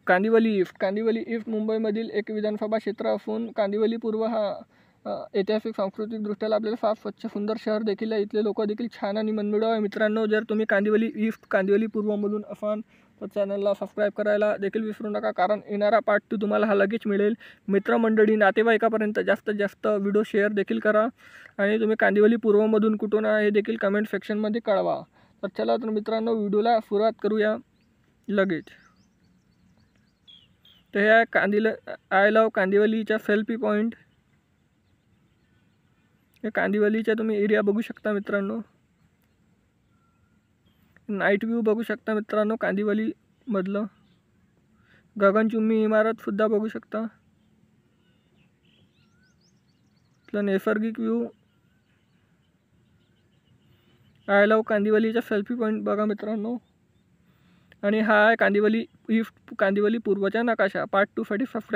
Kandivali east मुंबईमधील एक विधानसभा क्षेत्र असून कांदिवली पूर्व हा ऐतिहासिक सांस्कृतिकदृष्ट्या लाभलेलं साफ स्वच्छ सुंदर शहर देखील आहे। इथले लोक देखील छान आणि मनमिळाऊ आहे। मित्रांनो, जर तुम्ही कांदिवली ईस्ट कांदिवली पूर्वमधून असाल तर चॅनलला सबस्क्राईब करायला देखील विसरू नका, कारण येणारा पार्ट 2 तुम्हाला हा लगेच मिळेल। मित्रमंडळी नातेवाईकापर्यंत जास्तीत जास्त व्हिडिओ शेअर देखील करा आणि तुम्ही कांदिवली पूर्वमधून कुठून आहे हे देखील कमेंट सेक्शनमध्ये कळवा। तर चला तर मित्रांनो, व्हिडिओला सुरुवात करूया लगेच। तर हे आहे आय लव्ह कांदिवलीचा सेल्फी पॉईंट। हे कांदिवलीचा तुम्ही एरिया बघू शकता मित्रांनो, नाईट व्ह्यू बघू शकता मित्रांनो। कांदिवली मधलं गगनचुंबी इमारत सुद्धा बघू शकता। इथलं नैसर्गिक व्ह्यू, आय लव्ह कांदिवलीचा सेल्फी पॉईंट बघा मित्रांनो। आणि हा आहे कांदिवली ईस्ट कांदिवली पूर्वचा नकाशा। पार्ट 2 साठी सबस्क्राईब